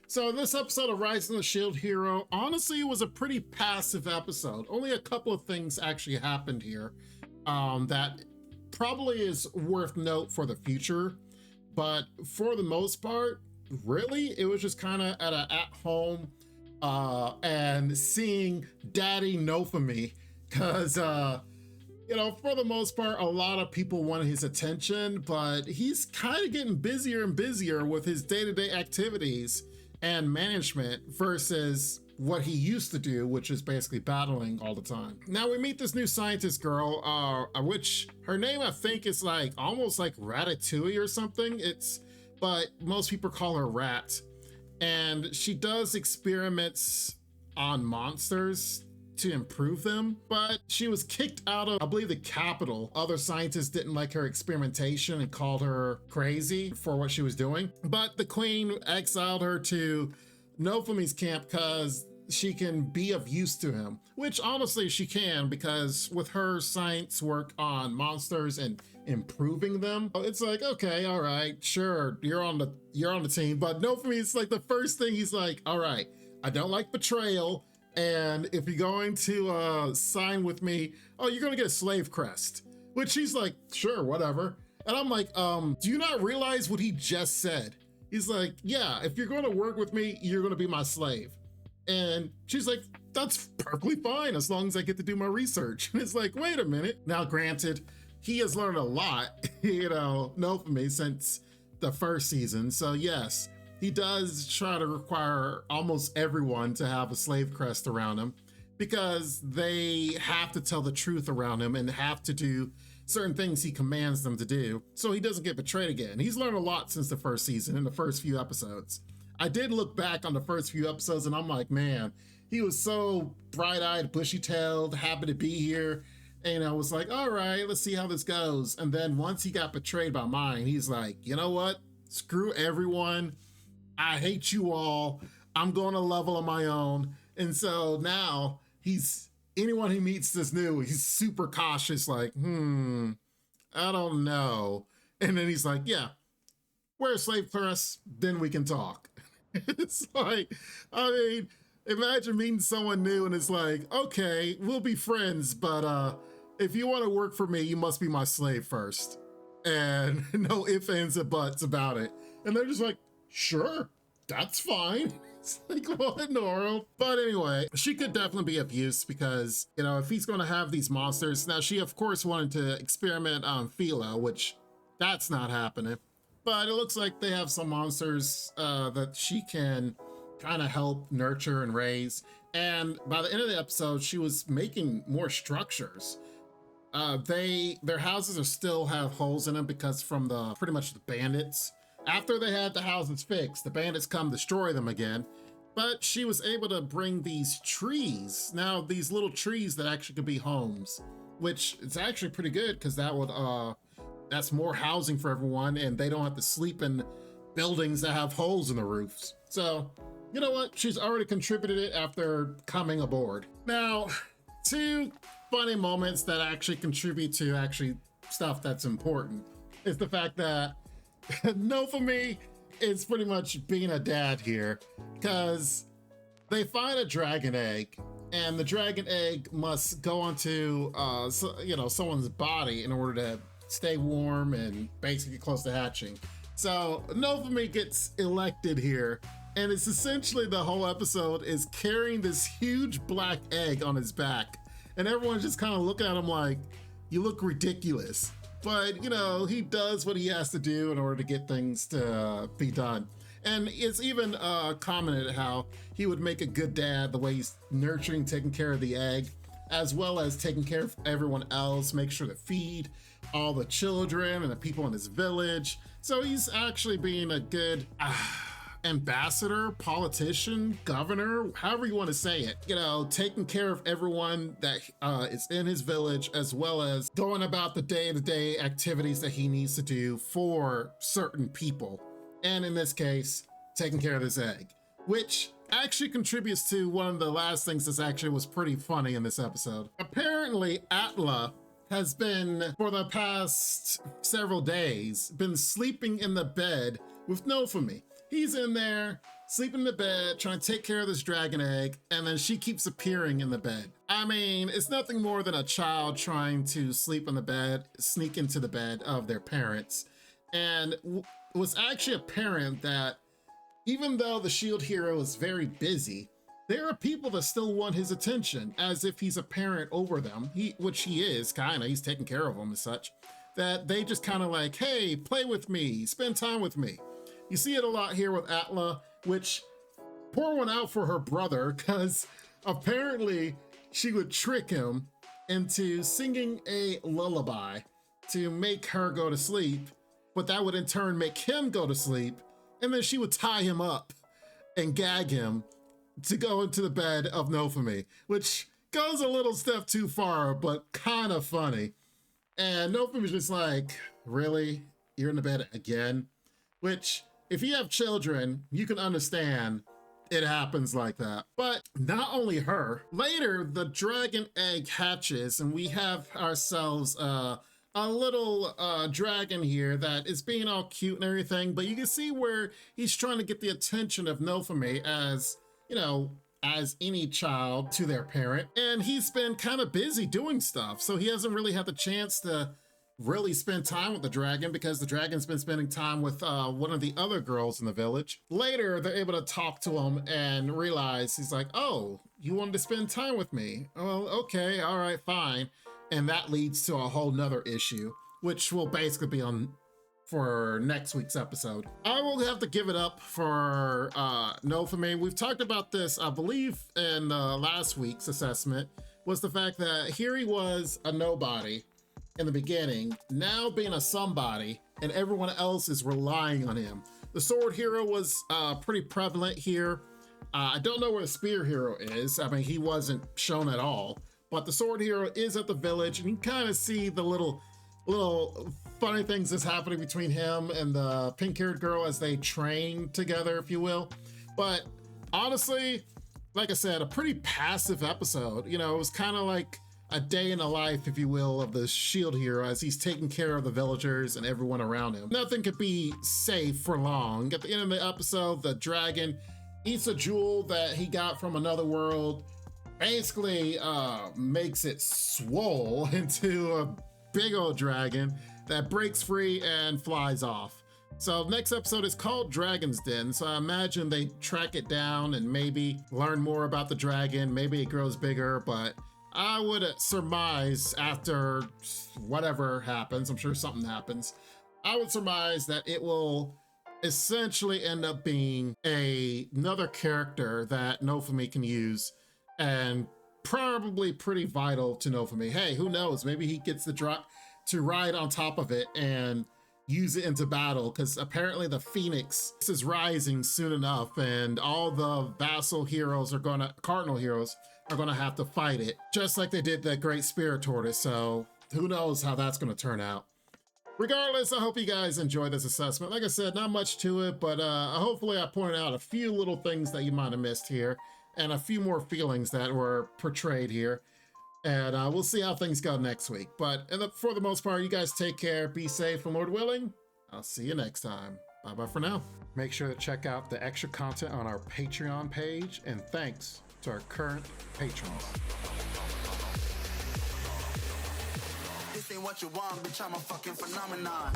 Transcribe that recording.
So this episode of Rise of the Shield Hero, honestly, was a pretty passive episode. Only a couple of things actually happened here that probably is worth note for the future. But for the most part, really, it was just kind of at home and seeing Daddy Naofumi, because for the most part, a lot of people wanted his attention, but he's kind of getting busier and busier with his day-to-day activities and management versus what he used to do, which is basically battling all the time. Now we meet this new scientist girl, which her name I think is like almost like Ratatouille or something. But most people call her Rat, and she does experiments on monsters to improve them, but she was kicked out of, I believe, the capital. Other scientists didn't like her experimentation and called her crazy for what she was doing. But the queen exiled her to Naofumi's camp because she can be of use to him, which honestly she can, because with her science work on monsters and improving them, it's like, okay, all right, sure, you're on the team. But Naofumi's like, the first thing he's like, all right, I don't like betrayal. And if you're going to sign with me, you're going to get a slave crest, which he's like, sure, whatever. And I'm like, do you not realize what he just said? He's like, yeah, if you're going to work with me, you're going to be my slave. And she's like, that's perfectly fine as long as I get to do my research. And it's like, wait a minute. Now, granted, he has learned a lot, from me since the first season. So yes, he does try to require almost everyone to have a slave crest around him, because they have to tell the truth around him and have to do certain things he commands them to do, so he doesn't get betrayed again. He's learned a lot since the first season, in the first few episodes. I did look back on the first few episodes and I'm like, man, he was so bright-eyed, bushy-tailed, happy to be here. And I was like, all right, let's see how this goes. And then once he got betrayed by mine, he's like, you know what? Screw everyone. I hate you all. I'm going to level on my own. And so now anyone he meets that's new, he's super cautious, like, I don't know. And then he's like, yeah, wear a slave crest, then we can talk. It's like, I mean, imagine meeting someone new and it's like, okay, we'll be friends, but if you want to work for me, you must be my slave first. And no ifs, ands, and buts about it. And they're just like, sure, that's fine. It's like, what in the world? But anyway, she could definitely be of use because, if he's going to have these monsters. Now, she, of course, wanted to experiment on Philo, which that's not happening. But it looks like they have some monsters that she can kind of help nurture and raise. And by the end of the episode, she was making more structures. Their houses still have holes in them because from pretty much the bandits. After they had the houses fixed, the bandits come destroy them again. But she was able to bring these trees. Now, these little trees that actually could be homes, which is actually pretty good because that's more housing for everyone and they don't have to sleep in buildings that have holes in the roofs. So, you know what? She's already contributed it after coming aboard. Now, two funny moments that actually contribute to actually stuff that's important is the fact that Naofumi is pretty much being a dad here, because they find a dragon egg and the dragon egg must go onto someone's body in order to stay warm and basically close to hatching. So Naofumi gets elected here, and it's essentially the whole episode is carrying this huge black egg on his back, and everyone's just kind of looking at him like, you look ridiculous. But he does what he has to do in order to get things to be done. And it's even commented how he would make a good dad, the way he's nurturing, taking care of the egg, as well as taking care of everyone else, make sure to feed all the children and the people in his village. So he's actually being a good ambassador, politician, governor, however you want to say it, taking care of everyone that is in his village, as well as going about the day-to-day activities that he needs to do for certain people. And in this case, taking care of this egg, which actually contributes to one of the last things that actually was pretty funny in this episode. Apparently, Atla has been, for the past several days, been sleeping in the bed with Naofumi. He's in there sleeping in the bed, trying to take care of this dragon egg, and then she keeps appearing in the bed. I mean, it's nothing more than a child trying to sleep in the bed, sneak into the bed of their parents. And was actually apparent that even though the shield hero is very busy, there are people that still want his attention, as if he's a parent over them, which he is, kinda, he's taking care of them and such, that they just kind of like, hey, play with me, spend time with me. You see it a lot here with Atla, which, pour one out for her brother, because apparently she would trick him into singing a lullaby to make her go to sleep, but that would in turn make him go to sleep, and then she would tie him up and gag him to go into the bed of Naofumi, which goes a little step too far, but kind of funny. And Naofumi's just like, really? You're in the bed again? Which, if you have children, you can understand it happens like that. But not only her, later the dragon egg hatches and we have ourselves a little dragon here that is being all cute and everything, but you can see where he's trying to get the attention of Naofumi as, you know, as any child to their parent, and he's been kind of busy doing stuff, so he hasn't really had the chance to really spend time with the dragon because the dragon's been spending time with one of the other girls in the village. Later, they're able to talk to him and realize he's like, oh, you wanted to spend time with me? Oh, okay, all right, fine. And that leads to a whole nother issue, which will basically be on for next week's episode. I will have to give it up for Naofumi. We've talked about this, I believe, in last week's assessment, was the fact that here he was a nobody in the beginning, now being a somebody, and everyone else is relying on him. The sword hero was pretty prevalent here. I don't know where the spear hero is. I mean, he wasn't shown at all, but the sword hero is at the village, and you kind of see the little funny things that's happening between him and the pink-haired girl as they train together, if you will. But honestly, like I said, a pretty passive episode. You know, it was kind of like a day in the life, if you will, of the shield hero as he's taking care of the villagers and everyone around him. Nothing could be safe for long. At the end of the episode, the dragon eats a jewel that he got from another world, basically makes it swole into a big old dragon that breaks free and flies off. So next episode is called Dragon's Den, so I imagine they track it down and maybe learn more about the dragon. Maybe it grows bigger, but I would surmise after whatever happens, I'm sure something happens, I would surmise that it will essentially end up being another character that Naofumi can use, and probably pretty vital to Naofumi. Hey, who knows? Maybe he gets to ride on top of it and use it into battle, because apparently the Phoenix is rising soon enough, and all the vassal heroes cardinal heroes are gonna have to fight it, just like they did the Great Spirit Tortoise. So who knows how that's gonna turn out. Regardless, I hope you guys enjoyed this assessment. Like I said, not much to it, but hopefully I pointed out a few little things that you might have missed here, and a few more feelings that were portrayed here. And we'll see how things go next week. But for the most part, you guys take care, be safe, and Lord willing, I'll see you next time. Bye-bye for now. Make sure to check out the extra content on our Patreon page, and thanks to our current patrons. This ain't what you want, bitch, I'm a fucking phenomenon.